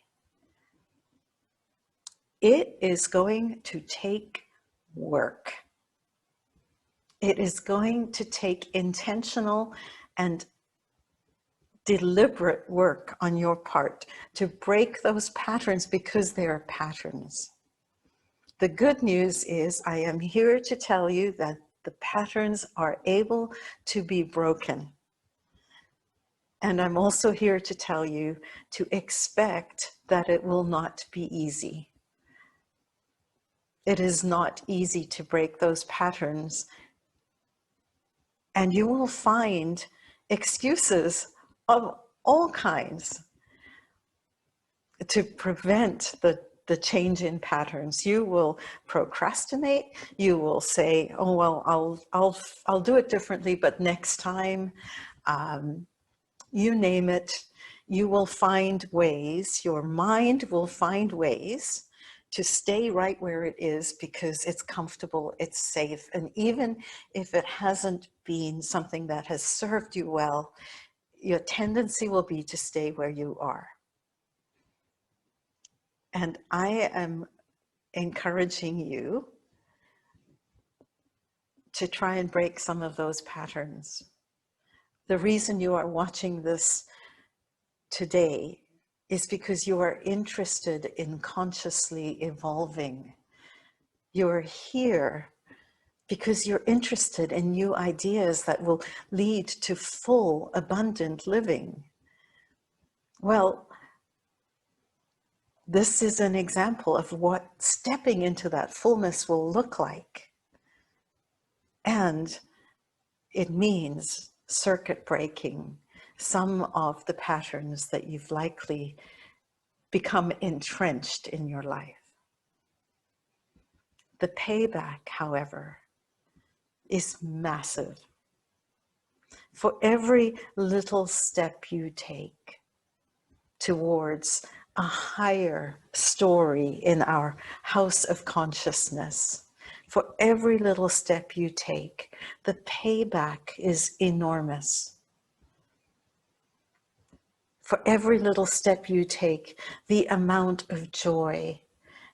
It is going to take work. It is going to take intentional and deliberate work on your part to break those patterns, because they are patterns. The good news is I am here to tell you that the patterns are able to be broken. And I'm also here to tell you to expect that it will not be easy. It is not easy to break those patterns. And you will find excuses of all kinds to prevent the change in patterns. You will procrastinate. You will say, "Oh well, I'll do it differently, but next time," you name it. You will find ways, your mind will find ways to stay right where it is because it's comfortable, it's safe. And even if it hasn't been something that has served you well, your tendency will be to stay where you are. And I am encouraging you to try and break some of those patterns. The reason you are watching this today is because you are interested in consciously evolving. You're here because you're interested in new ideas that will lead to full, abundant living. Well, this is an example of what stepping into that fullness will look like. And it means circuit breaking some of the patterns that you've likely become entrenched in your life. The payback, however, is massive. For every little step you take towards a higher story in our house of consciousness, for every little step you take, the payback is enormous. For every little step you take, the amount of joy,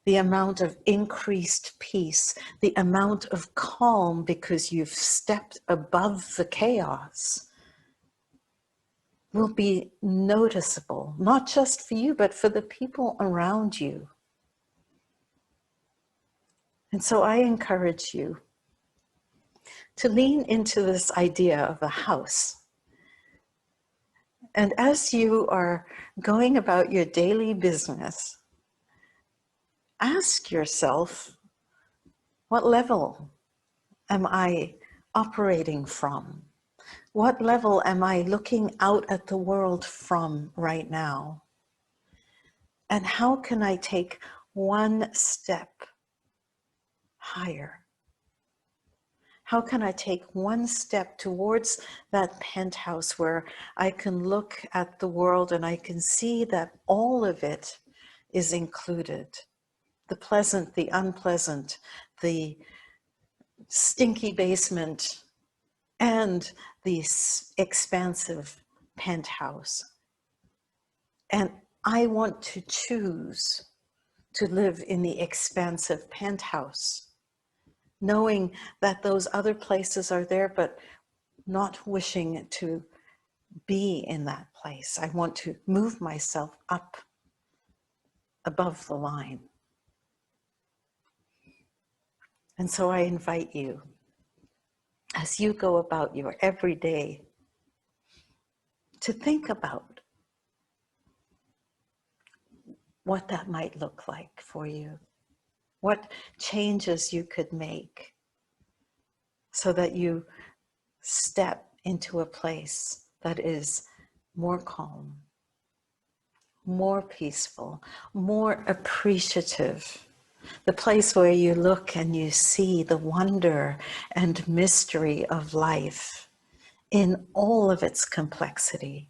the amount of increased peace, the amount of calm because you've stepped above the chaos will be noticeable, not just for you, but for the people around you. And so I encourage you to lean into this idea of a house. And as you are going about your daily business, ask yourself, what level am I operating from? What level am I looking out at the world from right now? And how can I take one step higher? How can I take one step towards that penthouse where I can look at the world and I can see that all of it is included? The pleasant, the unpleasant, the stinky basement, and the expansive penthouse. And I want to choose to live in the expansive penthouse, knowing that those other places are there, but not wishing to be in that place. I want to move myself up above the line. And so I invite you, as you go about your everyday, to think about what that might look like for you, what changes you could make so that you step into a place that is more calm, more peaceful, more appreciative. The place where you look and you see the wonder and mystery of life in all of its complexity.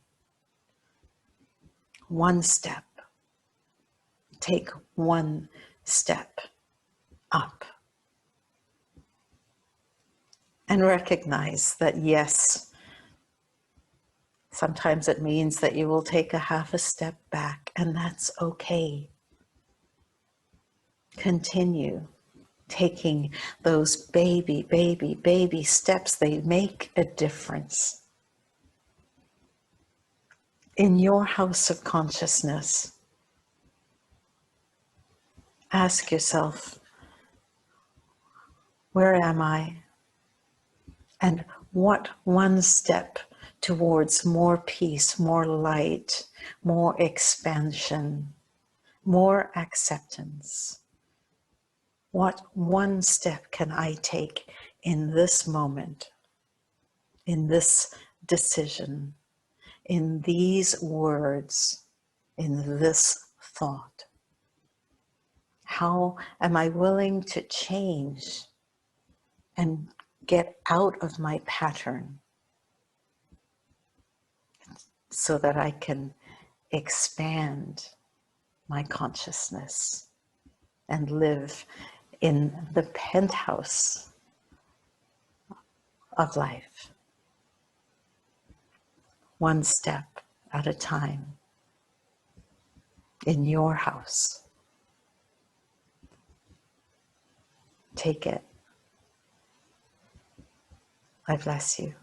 One step. Take one step up. And recognize that, yes, sometimes it means that you will take a half a step back, and that's okay. Continue taking those baby steps. They make a difference. In your house of consciousness, ask yourself, where am I? And what one step towards more peace, more light, more expansion, more acceptance? What one step can I take in this moment, in this decision, in these words, in this thought? How am I willing to change and get out of my pattern so that I can expand my consciousness and live in the penthouse of life, one step at a time, in your house. Take it. I bless you.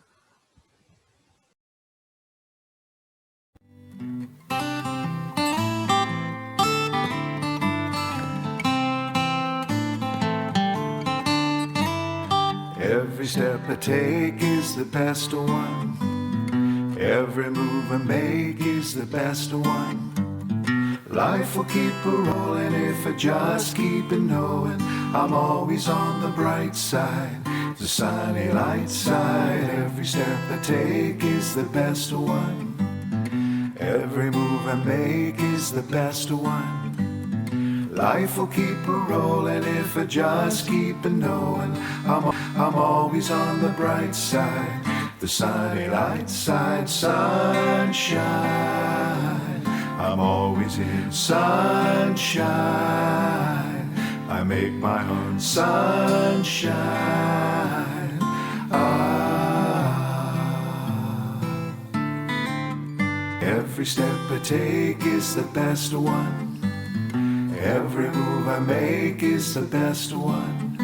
Every step I take is the best one. Every move I make is the best one. Life will keep a rolling if I just keep it knowing I'm always on the bright side, the sunny light side. Every step I take is the best one. Every move I make is the best one. Life will keep a rolling if I just keep it knowing I'm always on the bright side, the sunny light side, sunshine. I'm always in sunshine. I make my own sunshine. Every step I take is the best one. Every move I make is the best one.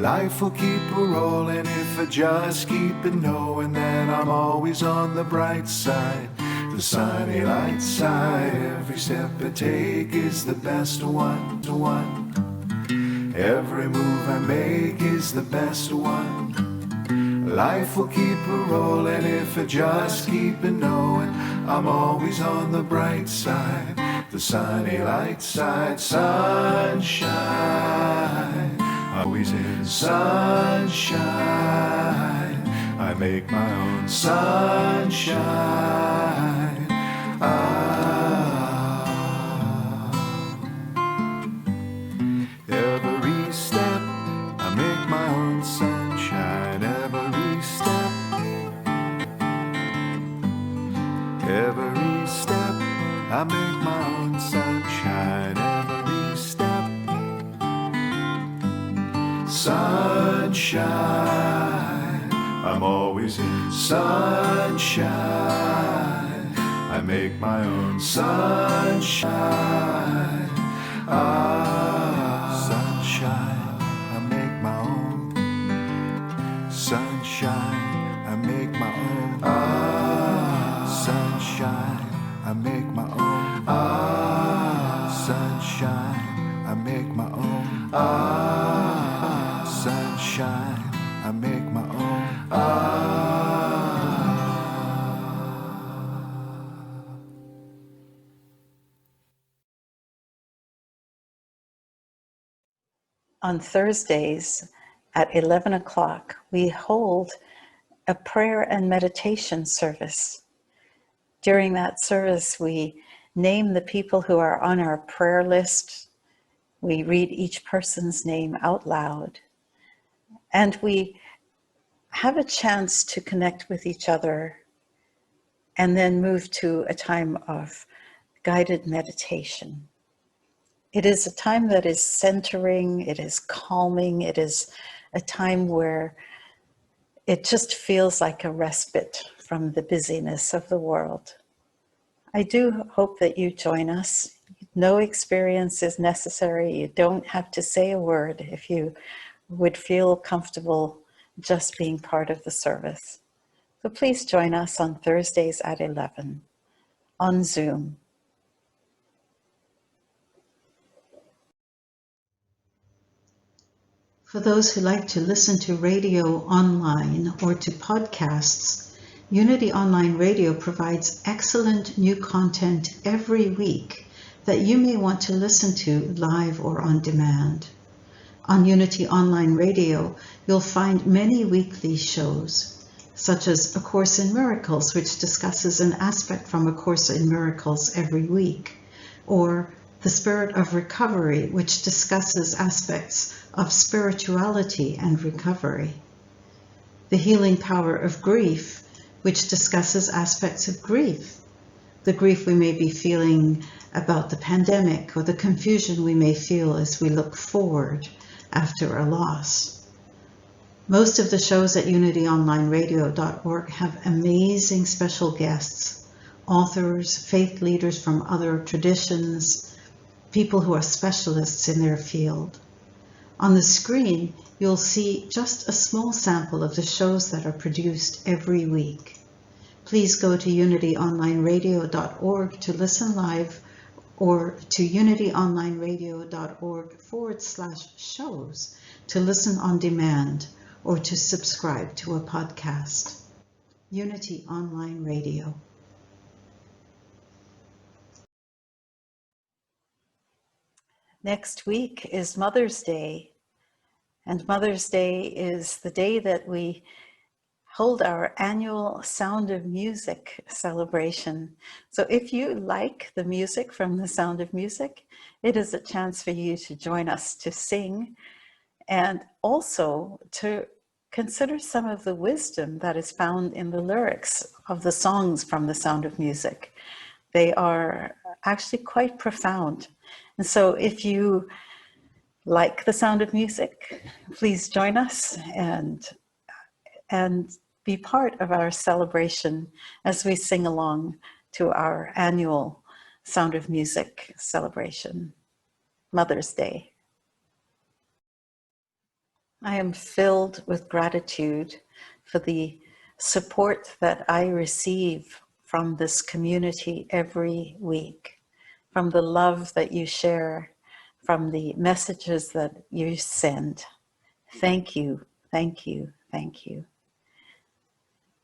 Life will keep a rolling if I just keep it knowing that I'm always on the bright side, the sunny light side. Every step I take is the best one. Every move I make is the best one. Life will keep a rolling if I just keep it knowing I'm always on the bright side, the sunny light side, sunshine. Always in sunshine. I make my own sunshine. Every step I make my own sunshine. Every step. Every step I make my own sunshine. Every step. Sunshine. I'm always in sunshine. I make my own sunshine. Sunshine. I make my own sunshine. I make my own sunshine. I make my own sunshine. I make my own sunshine. I make my own. On Thursdays at 11 o'clock, we hold a prayer and meditation service. During that service, we name the people who are on our prayer list. We read each person's name out loud. And we have a chance to connect with each other and then move to a time of guided meditation. It is a time that is centering, it is calming, it is a time where it just feels like a respite from the busyness of the world. I do hope that you join us. No experience is necessary. You don't have to say a word if you would feel comfortable just being part of the service. So please join us on Thursdays at 11 on Zoom. For those who like to listen to radio online or to podcasts, Unity Online Radio provides excellent new content every week that you may want to listen to live or on demand. On Unity Online Radio, you'll find many weekly shows, such as A Course in Miracles, which discusses an aspect from A Course in Miracles every week, or The Spirit of Recovery, which discusses aspects of spirituality and recovery. The Healing Power of Grief, which discusses aspects of grief. the grief we may be feeling about the pandemic, or the confusion we may feel as we look forward after a loss. Most of the shows at unityonlineradio.org have amazing special guests, authors, faith leaders from other traditions, people who are specialists in their field. On the screen, you'll see just a small sample of the shows that are produced every week. Please go to unityonlineradio.org to listen live, or to unityonlineradio.org/shows to listen on demand, or to subscribe to a podcast. Unity Online Radio. Next week is Mother's Day, and Mother's Day is the day that we hold our annual Sound of Music celebration. So if you like the music from the Sound of Music, it is a chance for you to join us to sing, and also to consider some of the wisdom that is found in the lyrics of the songs from the Sound of Music. They are actually quite profound. And so if you like the Sound of Music, please join us and be part of our celebration as we sing along to our annual Sound of Music celebration, Mother's Day. I am filled with gratitude for the support that I receive from this community every week, from the love that you share, from the messages that you send. Thank you, thank you, thank you.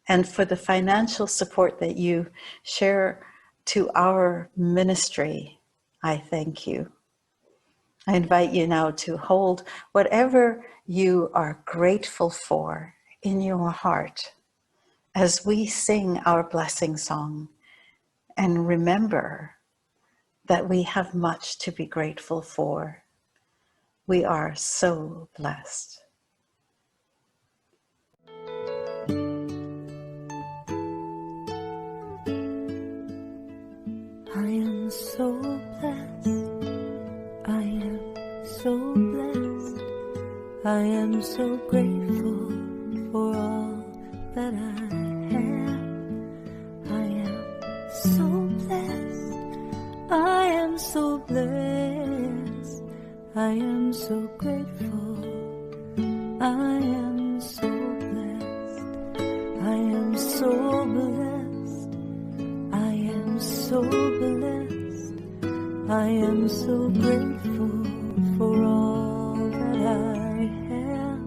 And for the financial support that you share to our ministry, I thank you. I invite you now to hold whatever you are grateful for in your heart as we sing our blessing song, and remember that we have much to be grateful for. We are so blessed. I am so blessed. I am so blessed. I am so grateful for all that I have. I am so blessed. I am so blessed. I am so grateful. I am so blessed. I am so blessed. I am so blessed. I am so grateful for all that I have.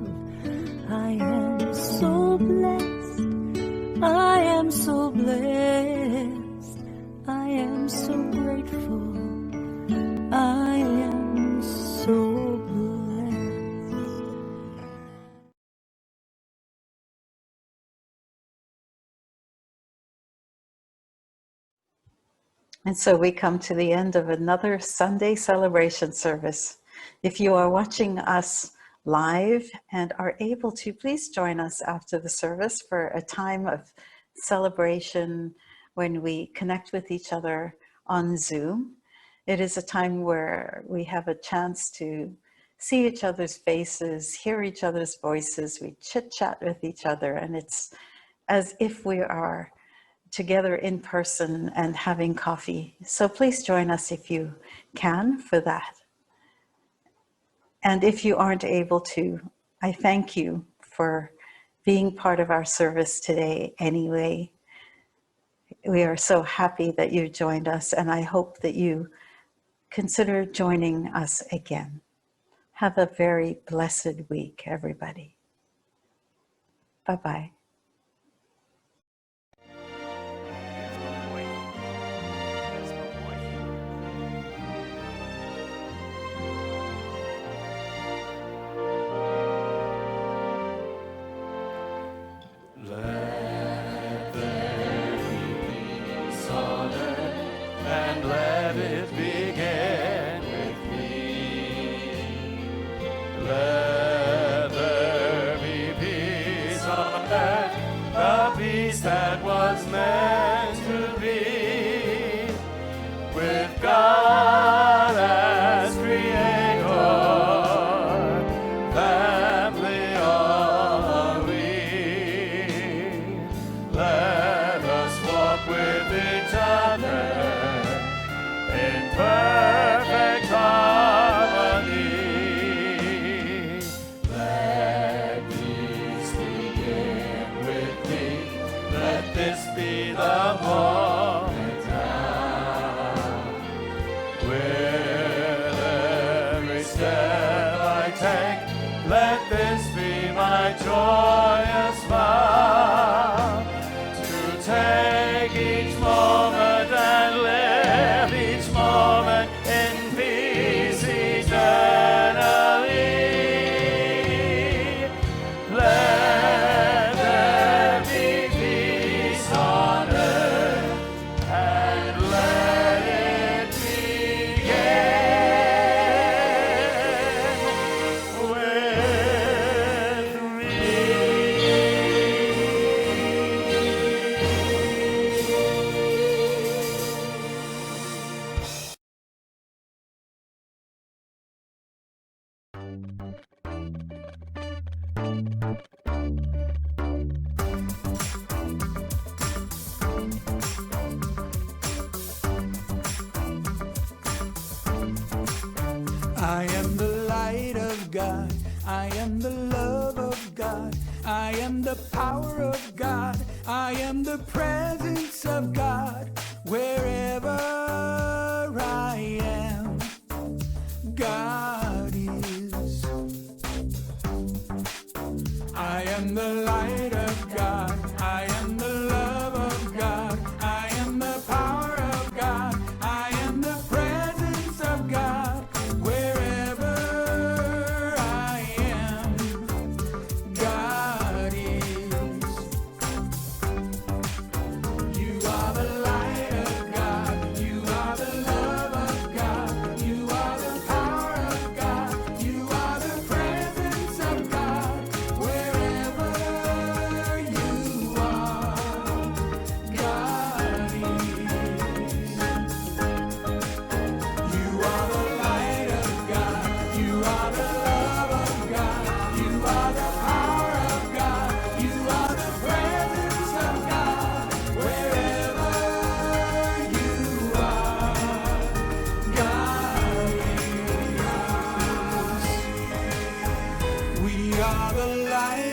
I am so blessed. I am so blessed. I am so grateful. I am so blessed. And so we come to the end of another Sunday celebration service. If you are watching us live and are able to, please join us after the service for a time of celebration when we connect with each other on Zoom. It is a time where we have a chance to see each other's faces, hear each other's voices, we chit-chat with each other, and it's as if we are together in person and having coffee. So please join us if you can for that. And if you aren't able to, I thank you for being part of our service today anyway. We are so happy that you joined us, and I hope that you consider joining us again. Have a very blessed week, everybody. Bye-bye. That was meant to be. step I take, let this be my joyous vow, to take each moment and live each moment in peace eternally. Let there be peace on earth, and let it begin with me. I am the light of God, I am the love of God, I am the power of God, I am the presence of God. Wherever I am, God is. I am the light of God, I am the love of God, I am the power of God, I am the presence of God. Wherever I am, God is. You are the light of God, you are the love of God, you are the power of God, you are the presence of God. Wherever you are, God is. You are the light of God, you are the love of God, you are the power of God, you are the presence of God. Wherever you are, God is. We are the light